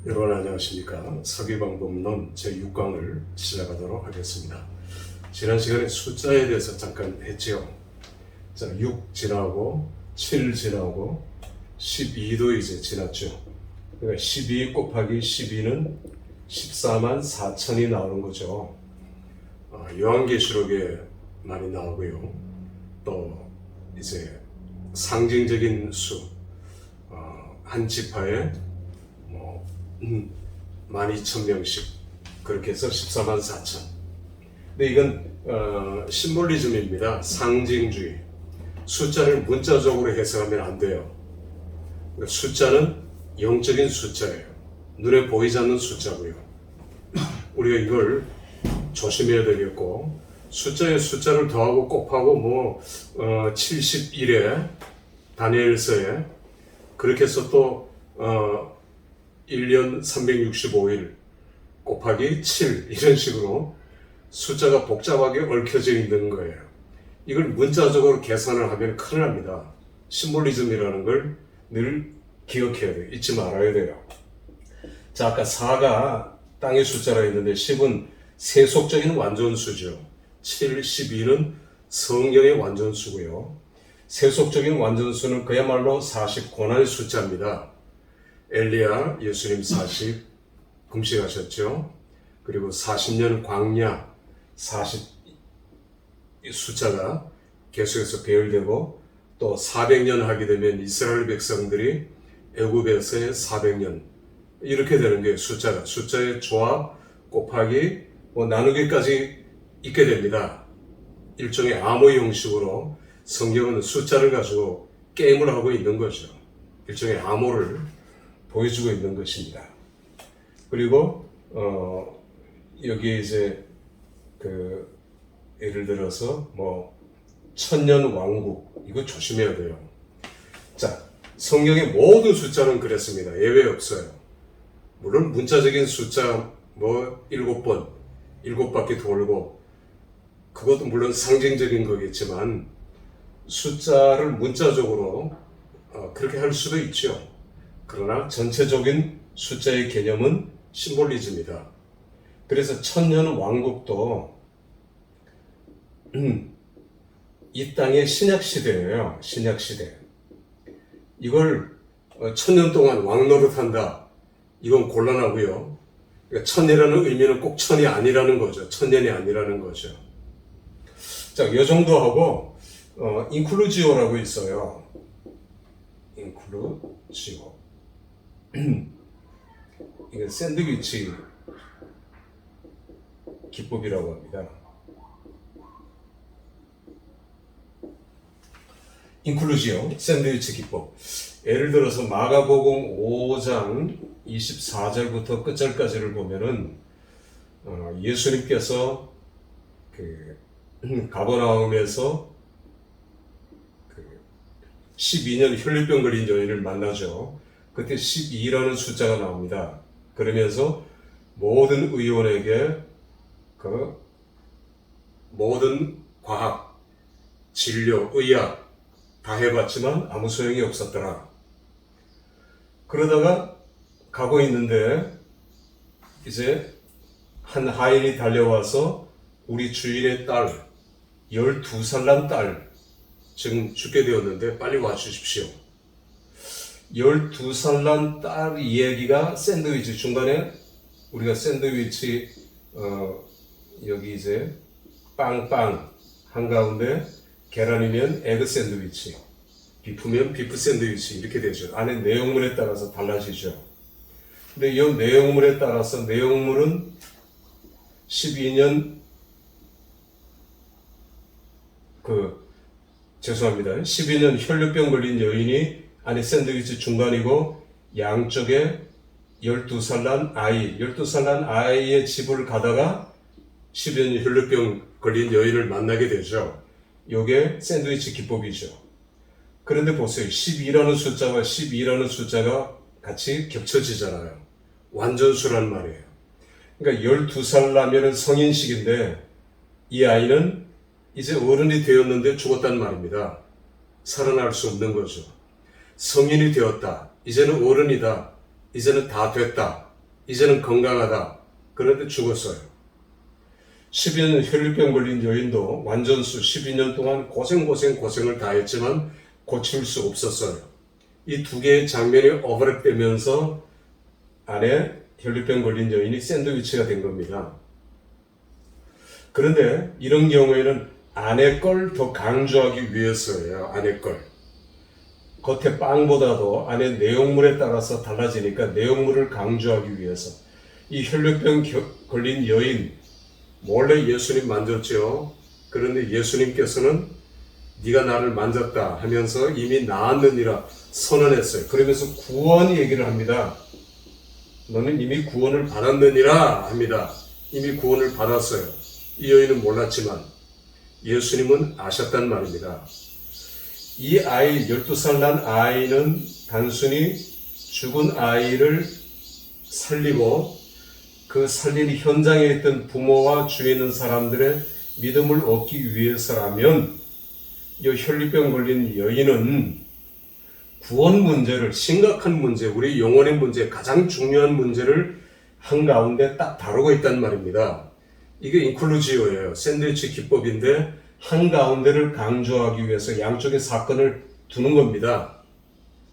여러분 안녕하십니까. 서기방법론 제6강을 시작하도록 하겠습니다. 지난 시간에 숫자에 대해서 잠깐 했지요. 자, 6 지나고 7 지나고 12도 이제 지났죠. 그러니까 12 곱하기 12는 14만 4천이 나오는 거죠. 요한계시록에 많이 나오고요. 또 이제 상징적인 수, 한 지파에 12,000명씩 그렇게 해서 14만 4천. 근데 이건 심볼리즘입니다. 상징주의. 숫자를 문자적으로 해석하면 안 돼요. 그러니까 숫자는 영적인 숫자예요. 눈에 보이지 않는 숫자고요. 우리가 이걸 조심해야 되겠고, 숫자에 숫자를 더하고 곱하고 71에 다니엘서에 그렇게 해서 또 1년 365일 곱하기 7 이런 식으로 숫자가 복잡하게 얽혀져 있는 거예요. 이걸 문자적으로 계산을 하면 큰일 납니다. 심볼리즘이라는 걸 늘 기억해야 돼요. 잊지 말아야 돼요. 자, 아까 4가 땅의 숫자라 했는데 10은 세속적인 완전수죠. 7, 12는 성경의 완전수고요. 세속적인 완전수는 그야말로 40 고난의 숫자입니다. 엘리야 예수님 40 금식하셨죠. 그리고 40년 광야 40 숫자가 계속해서 배열되고, 또 400년 하게 되면 이스라엘 백성들이 애굽에서의 400년 이렇게 되는 게 숫자의 조합 곱하기 나누기까지 있게 됩니다. 일종의 암호 형식으로 성경은 숫자를 가지고 게임을 하고 있는 거죠. 일종의 암호를 보여주고 있는 것입니다. 그리고 여기에 이제 예를 들어서 천년 왕국, 이거 조심해야 돼요. 자, 성경의 모든 숫자는 그랬습니다. 예외 없어요. 물론 문자적인 숫자 7번, 7바퀴 돌고, 그것도 물론 상징적인 거겠지만 숫자를 문자적으로 그렇게 할 수도 있죠. 그러나 전체적인 숫자의 개념은 심볼리즘이다. 그래서 천년 왕국도 이 땅의 신약시대예요. 신약시대. 이걸 천년 동안 왕노릇한다. 이건 곤란하고요. 그러니까 천이라는 의미는 꼭 천이 아니라는 거죠. 천년이 아니라는 거죠. 자, 이 정도 하고 인클루지오라고 있어요. 인클루지오. 이건 샌드위치 기법이라고 합니다. 인클루지오, 샌드위치 기법. 예를 들어서 마가복음 5장 24절부터 끝절까지를 보면은 예수님께서 가버나움에서 12년 혈류병 걸린 여인을 만나죠. 그때 12라는 숫자가 나옵니다. 그러면서 모든 의원에게 모든 과학, 진료, 의학 다 해봤지만 아무 소용이 없었더라. 그러다가 가고 있는데 이제 한 하인이 달려와서 우리 주인의 딸, 12살 난 딸, 지금 죽게 되었는데 빨리 와주십시오. 12살 난 딸 이야기가 샌드위치 중간에 우리가 샌드위치 여기 이제 빵빵 한가운데 계란이면 에그 샌드위치, 비프면 비프 샌드위치 이렇게 되죠. 안에 내용물에 따라서 달라지죠. 근데 이 내용물에 따라서 내용물은 12년 12년 혈류병 걸린 여인이 안에 샌드위치 중간이고, 양쪽에 12살 난 아이, 12살 난 아이의 집을 가다가 12년 혈류병 걸린 여인을 만나게 되죠. 요게 샌드위치 기법이죠. 그런데 보세요. 12라는 숫자와 12라는 숫자가 같이 겹쳐지잖아요. 완전수란 말이에요. 그러니까 12살 나면은 성인식인데 이 아이는 이제 어른이 되었는데 죽었단 말입니다. 살아날 수 없는 거죠. 성인이 되었다. 이제는 어른이다. 이제는 다 됐다. 이제는 건강하다. 그런데 죽었어요. 12년 혈류병 걸린 여인도 완전수 12년 동안 고생을 다 했지만 고칠 수 없었어요. 이 두 개의 장면이 오버랩되면서 안에 혈류병 걸린 여인이 샌드위치가 된 겁니다. 그런데 이런 경우에는 안에 걸 더 강조하기 위해서예요. 안에 걸. 겉에 빵보다도 안에 내용물에 따라서 달라지니까 내용물을 강조하기 위해서. 이 혈류병 걸린 여인 몰래 예수님 만졌죠. 그런데 예수님께서는 네가 나를 만졌다 하면서 이미 나았느니라 선언했어요. 그러면서 구원 얘기를 합니다. 너는 이미 구원을 받았느니라 합니다. 이미 구원을 받았어요. 이 여인은 몰랐지만 예수님은 아셨단 말입니다. 이 아이, 12살 난 아이는 단순히 죽은 아이를 살리고 그 살린 현장에 있던 부모와 주위에 있는 사람들의 믿음을 얻기 위해서라면 이 혈류병 걸린 여인은 구원 문제를, 심각한 문제, 우리 영혼의 문제, 가장 중요한 문제를 한가운데 딱 다루고 있단 말입니다. 이게 인클루지오예요. 샌드위치 기법인데 한가운데를 강조하기 위해서 양쪽의 사건을 두는 겁니다.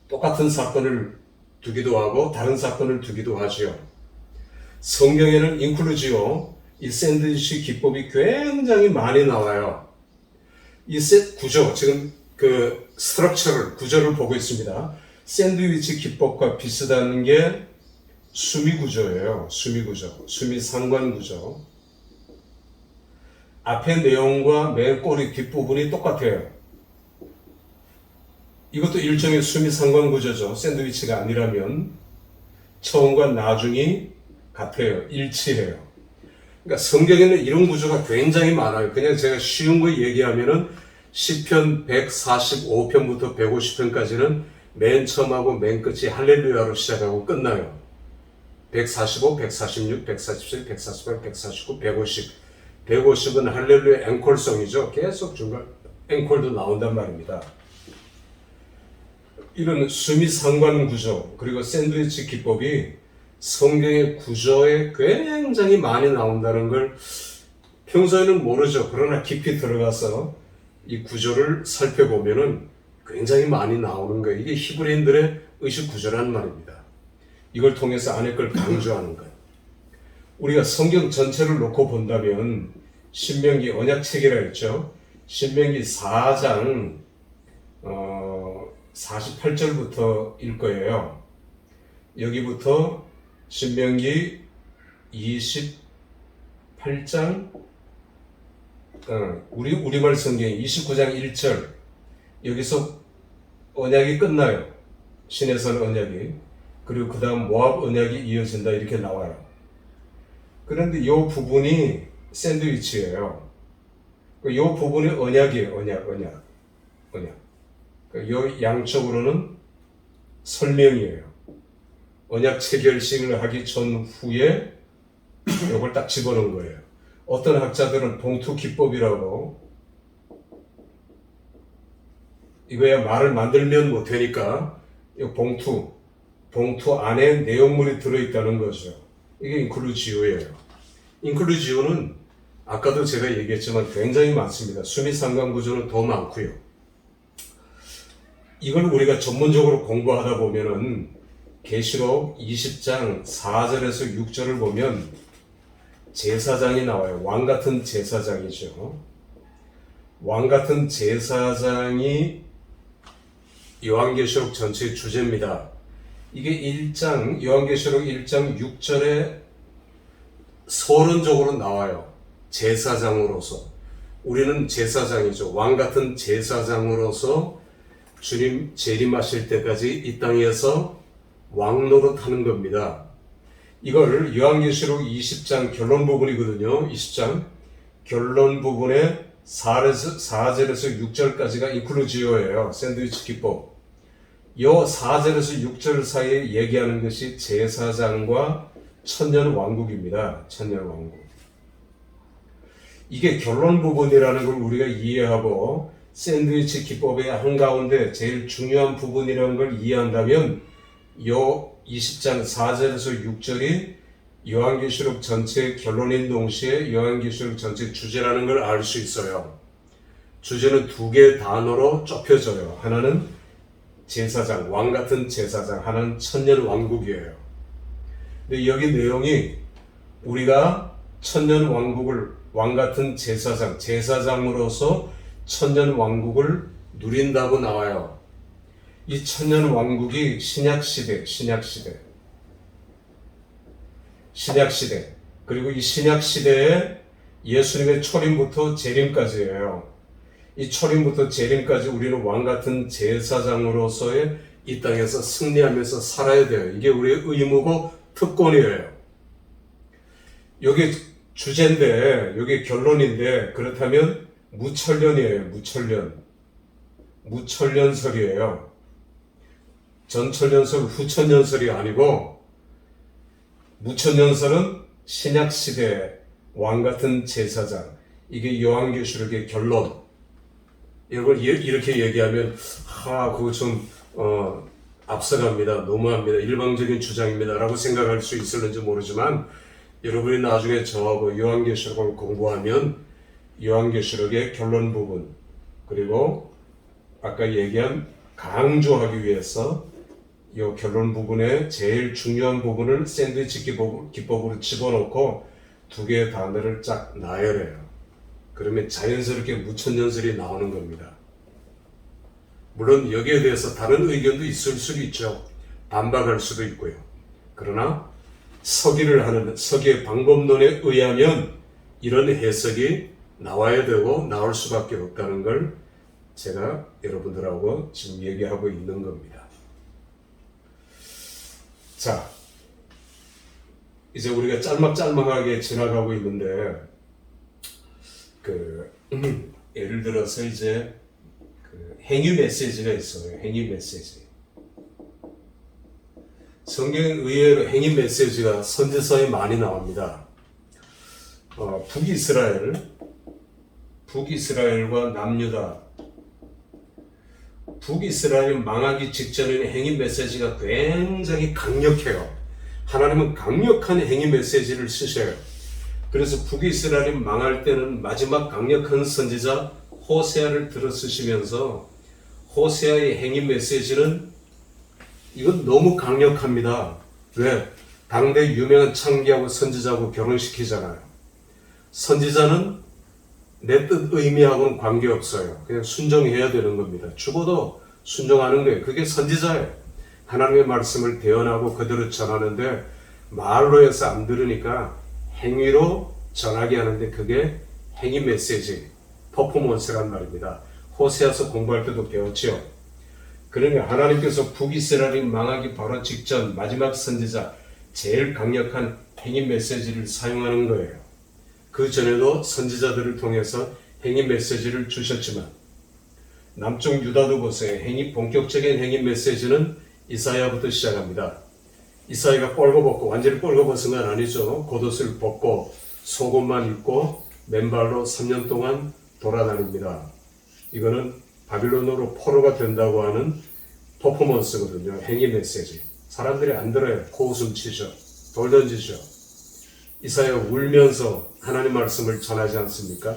똑같은 사건을 두기도 하고 다른 사건을 두기도 하죠. 성경에는 인클루지오, 이 샌드위치 기법이 굉장히 많이 나와요. 이 구조, 지금 그 스트럭처를, 구조를 보고 있습니다. 샌드위치 기법과 비슷한 게 수미 구조예요. 수미 구조, 수미 상관 구조. 앞의 내용과 맨 꼬리 뒷부분이 똑같아요. 이것도 일종의 수미 상관 구조죠. 샌드위치가 아니라면 처음과 나중이 같아요. 일치해요. 그러니까 성경에는 이런 구조가 굉장히 많아요. 그냥 제가 쉬운 거 얘기하면은 시편 145편부터 150편까지는 맨 처음하고 맨 끝이 할렐루야로 시작하고 끝나요. 145, 146, 147, 148, 149, 150. 150은 할렐루야 앵콜송이죠. 계속 중간 앵콜도 나온단 말입니다. 이런 수미 상관 구조, 그리고 샌드위치 기법이 성경의 구조에 굉장히 많이 나온다는 걸 평소에는 모르죠. 그러나 깊이 들어가서 이 구조를 살펴보면은 굉장히 많이 나오는 거예요. 이게 히브리인들의 의식 구조란 말입니다. 이걸 통해서 안에 걸 강조하는 거예요. 우리가 성경 전체를 놓고 본다면 신명기 언약책이라 했죠. 신명기 4장 48절부터일 거예요. 여기부터 신명기 28장 우리말 성경 29장 1절 여기서 언약이 끝나요. 시내산 언약이. 그리고 그 다음 모압 언약이 이어진다 이렇게 나와요. 그런데 이 부분이 샌드위치예요. 이 부분이 언약이에요. 언약. 이 양쪽으로는 설명이에요. 언약 체결식을 하기 전후에 이걸 딱 집어넣은 거예요. 어떤 학자들은 봉투 기법이라고, 이거야 말을 만들면 뭐 되니까 이 봉투 안에 내용물이 들어있다는 거죠. 이게 인클루지오예요. 인클루지오는 아까도 제가 얘기했지만 굉장히 많습니다. 수미 상관 구조는 더 많고요. 이걸 우리가 전문적으로 공부하다 보면은 계시록 20장 4절에서 6절을 보면 제사장이 나와요. 왕 같은 제사장이죠. 왕 같은 제사장이 요한계시록 전체의 주제입니다. 이게 요한계시록 1장 6절에 서론적으로 나와요. 제사장으로서. 우리는 제사장이죠. 왕 같은 제사장으로서 주님 재림하실 때까지 이 땅에서 왕 노릇하는 겁니다. 이걸 요한계시록 20장 결론 부분이거든요. 20장 결론 부분에 4절에서 6절까지가 인클루지오예요. 샌드위치 기법. 이 4절에서 6절 사이에 얘기하는 것이 제사장과 천년 왕국입니다. 천년 왕국. 이게 결론 부분이라는 걸 우리가 이해하고 샌드위치 기법의 한가운데 제일 중요한 부분이라는 걸 이해한다면 이 20장 4절에서 6절이 요한계시록 전체 결론인 동시에 요한계시록 전체 주제라는 걸 알 수 있어요. 주제는 두 개의 단어로 좁혀져요. 하나는 제사장, 왕 같은 제사장, 하나는 천년 왕국이에요. 근데 여기 내용이 우리가 천년 왕국을 왕 같은 제사장, 제사장으로서 천년 왕국을 누린다고 나와요. 이 천년 왕국이 신약시대, 그리고 이 신약시대에 예수님의 초림부터 재림까지예요. 이 초림부터 재림까지 우리는 왕 같은 제사장으로서의 이 땅에서 승리하면서 살아야 돼요. 이게 우리의 의무고 특권이에요. 이게 주제인데, 이게 결론인데, 그렇다면 무천년이에요. 무천년설이에요. 전천년설, 후천년설이 아니고 무천년설은 신약시대 왕 같은 제사장. 이게 요한계시록의 결론. 여러분 이렇게 얘기하면 그거 좀 앞서갑니다. 너무합니다. 일방적인 주장입니다. 라고 생각할 수 있을는지 모르지만 여러분이 나중에 저하고 요한계시록을 공부하면 요한계시록의 결론 부분 그리고 아까 얘기한 강조하기 위해서 이 결론 부분의 제일 중요한 부분을 샌드위치 기법으로 집어넣고 두 개의 단어를 쫙 나열해요. 그러면 자연스럽게 무천년설이 나오는 겁니다. 물론 여기에 대해서 다른 의견도 있을 수도 있죠. 반박할 수도 있고요. 그러나 서기의 방법론에 의하면 이런 해석이 나와야 되고 나올 수밖에 없다는 걸 제가 여러분들하고 지금 얘기하고 있는 겁니다. 자, 이제 우리가 짤막짤막하게 지나가고 있는데 예를 들어서 이제 행위 메시지가 있어요. 행위 메시지. 성경에 의외로 행위 메시지가 선지서에 많이 나옵니다. 북이스라엘과 남유다. 북이스라엘 망하기 직전에는 행위 메시지가 굉장히 강력해요. 하나님은 강력한 행위 메시지를 쓰셔요. 그래서 북이스라엘이 망할 때는 마지막 강력한 선지자 호세아를 들어 쓰시면서 호세아의 행위 메시지는 이건 너무 강력합니다. 왜? 당대 유명한 창기하고 선지자하고 결혼시키잖아요. 선지자는 내 뜻 의미하고는 관계없어요. 그냥 순종해야 되는 겁니다. 죽어도 순종하는 거예요. 그게 선지자예요. 하나님의 말씀을 대언하고 그대로 전하는데 말로 해서 안 들으니까 행위로 전하게 하는데 그게 행위 메시지, 퍼포먼스란 말입니다. 호세아서 공부할 때도 배웠죠. 그러면 하나님께서 북이스라엘이 망하기 바로 직전 마지막 선지자 제일 강력한 행위 메시지를 사용하는 거예요. 그 전에도 선지자들을 통해서 행위 메시지를 주셨지만 남쪽 유다도 보세요. 본격적인 행위 메시지는 이사야부터 시작합니다. 이사야가 뻘거벗고 완전히 뻘거벗은 건 아니죠. 겉옷을 벗고 속옷만 입고 맨발로 3년 동안 돌아다닙니다. 이거는 바빌론으로 포로가 된다고 하는 퍼포먼스거든요. 행위 메시지. 사람들이 안 들어요. 코웃음 치죠. 돌 던지죠. 이사야 울면서 하나님 말씀을 전하지 않습니까?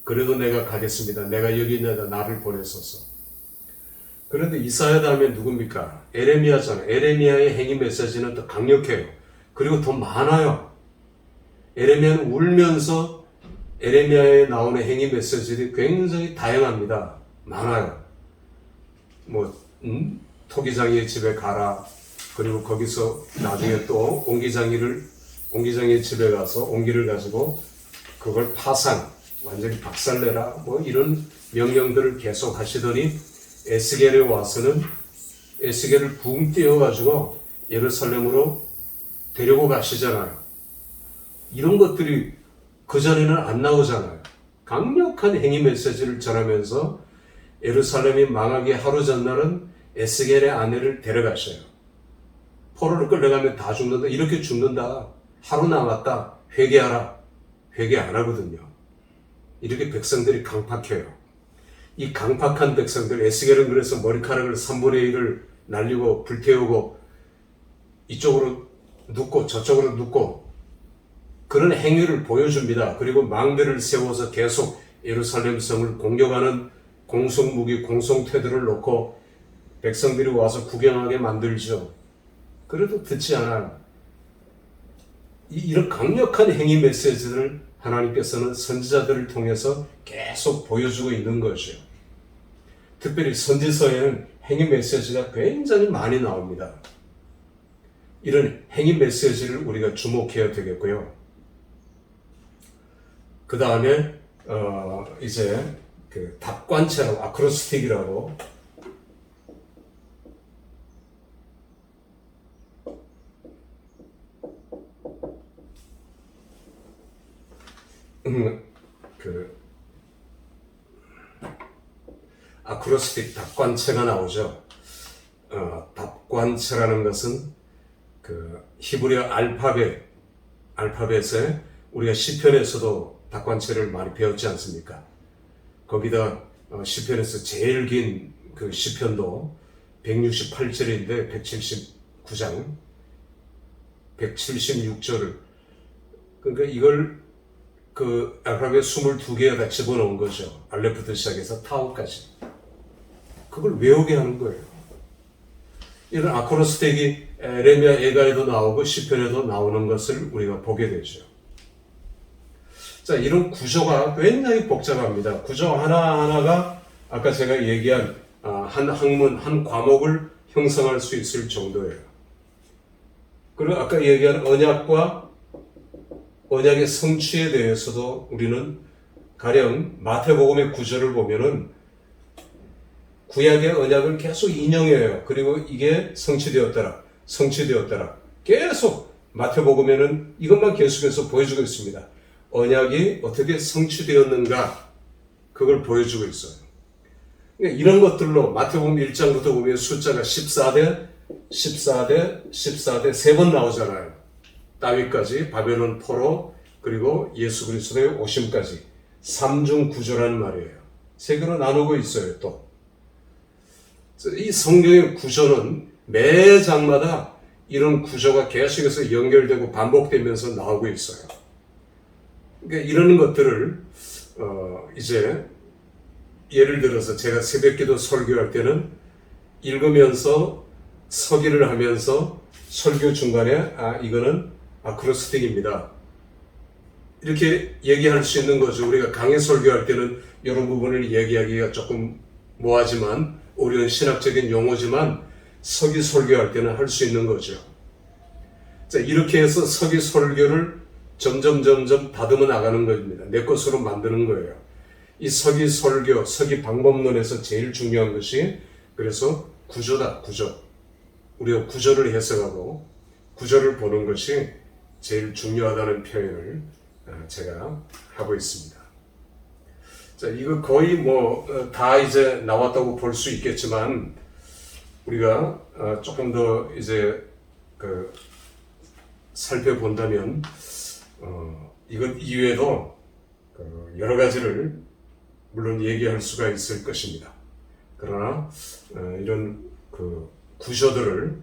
그래도 내가 가겠습니다. 내가 여기 있는데 나를 보내소서. 그런데 이사야 다음에 누굽니까? 에레미야잖아요. 에레미야의 행위 메시지는 더 강력해요. 그리고 더 많아요. 에레미야는 울면서 에레미야에 나오는 행위 메시지들이 굉장히 다양합니다. 많아요. 토기장이의 집에 가라. 그리고 거기서 나중에 또 옹기장이의 집에 가서 옹기를 가지고 그걸 완전히 박살내라. 이런 명령들을 계속 하시더니 에스겔에 와서는 에스겔을 붕 띄워가지고 예루살렘으로 데리고 가시잖아요. 이런 것들이 그전에는 안 나오잖아요. 강력한 행위 메시지를 전하면서 예루살렘이 망하기 하루 전날은 에스겔의 아내를 데려가셔요. 포로를 끌려가면 다 죽는다. 이렇게 죽는다. 하루 남았다. 회개하라. 회개 안 하거든요. 이렇게 백성들이 강팍해요. 이 강팍한 백성들, 에스겔은 그래서 머리카락을 3분의 1을 날리고 불태우고 이쪽으로 눕고 저쪽으로 눕고 그런 행위를 보여줍니다. 그리고 망대를 세워서 계속 예루살렘 성을 공격하는 공성무기, 공성태도를 놓고 백성들이 와서 구경하게 만들죠. 그래도 듣지 않아요. 이런 강력한 행위 메시지를 하나님께서는 선지자들을 통해서 계속 보여주고 있는 것이죠. 특별히 선지서에는 행위 메시지가 굉장히 많이 나옵니다. 이런 행위 메시지를 우리가 주목해야 되겠고요. 그 다음에 이제 그 답관체라고, 아크로스틱이라고, 그 아크로스틱 답관체가 나오죠. 답관체라는 것은 그 히브리어 알파벳에 우리가 시편에서도 답관체를 많이 배웠지 않습니까? 거기다 시편에서 제일 긴 그 시편도 168절인데 179장 176절을, 그러니까 이걸 그 알파벳 22개에다 집어넣은 거죠. 알레프부터 시작해서 타우까지. 그걸 외우게 하는 거예요. 이런 아크로스틱이 에레미야 예가에도 나오고 시편에도 나오는 것을 우리가 보게 되죠. 자, 이런 구조가 굉장히 복잡합니다. 구조 하나하나가 아까 제가 얘기한 한 학문, 한 과목을 형성할 수 있을 정도예요. 그리고 아까 얘기한 언약과 언약의 성취에 대해서도 우리는 가령 마태복음의 구절을 보면은 구약의 언약을 계속 인용해요. 그리고 이게 성취되었더라. 계속 마태복음에는 이것만 계속해서 보여주고 있습니다. 언약이 어떻게 성취되었는가, 그걸 보여주고 있어요. 그러니까 이런 것들로 마태복음 1장부터 보면 숫자가 14대 세 번 나오잖아요. 다윗까지, 바벨론 포로, 그리고 예수 그리스도의 오심까지 3중 구조라는 말이에요. 세 개로 나누고 있어요. 또 이 성경의 구조는 매 장마다 이런 구조가 계속해서 연결되고 반복되면서 나오고 있어요. 그러니까 이런 것들을 이제 예를 들어서 제가 새벽기도 설교할 때는 읽으면서 서기를 하면서 설교 중간에 이거는 아크로스틱입니다, 이렇게 얘기할 수 있는 거죠. 우리가 강해 설교할 때는 이런 부분을 얘기하기가 조금 뭐하지만, 우리는 신학적인 용어지만 서기 설교할 때는 할 수 있는 거죠. 자, 이렇게 해서 서기 설교를 점점 다듬어 나가는 겁니다. 내 것으로 만드는 거예요. 이 서기 설교, 서기 방법론에서 제일 중요한 것이 그래서 구조다, 구조. 우리가 구조를 해석하고 구조를 보는 것이 제일 중요하다는 표현을 제가 하고 있습니다. 자, 이거 거의 다 이제 나왔다고 볼 수 있겠지만, 우리가 조금 더 이제 살펴본다면, 이것 이외에도 여러 가지를 물론 얘기할 수가 있을 것입니다. 그러나 이런 구조들을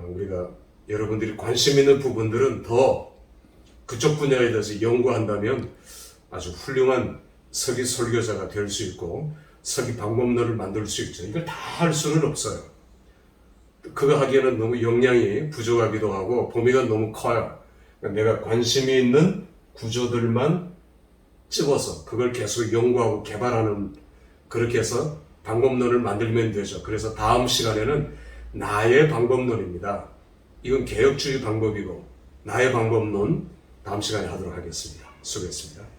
우리가 여러분들이 관심 있는 부분들은 더 그쪽 분야에 대해서 연구한다면 아주 훌륭한 서기 설교자가 될 수 있고 서기 방법론을 만들 수 있죠. 이걸 다 할 수는 없어요. 그거 하기에는 너무 역량이 부족하기도 하고 범위가 너무 커요. 그러니까 내가 관심이 있는 구조들만 집어서 그걸 계속 연구하고 개발하는, 그렇게 해서 방법론을 만들면 되죠. 그래서 다음 시간에는 나의 방법론입니다. 이건 개혁주의 방법이고 나의 방법론 다음 시간에 하도록 하겠습니다. 수고했습니다.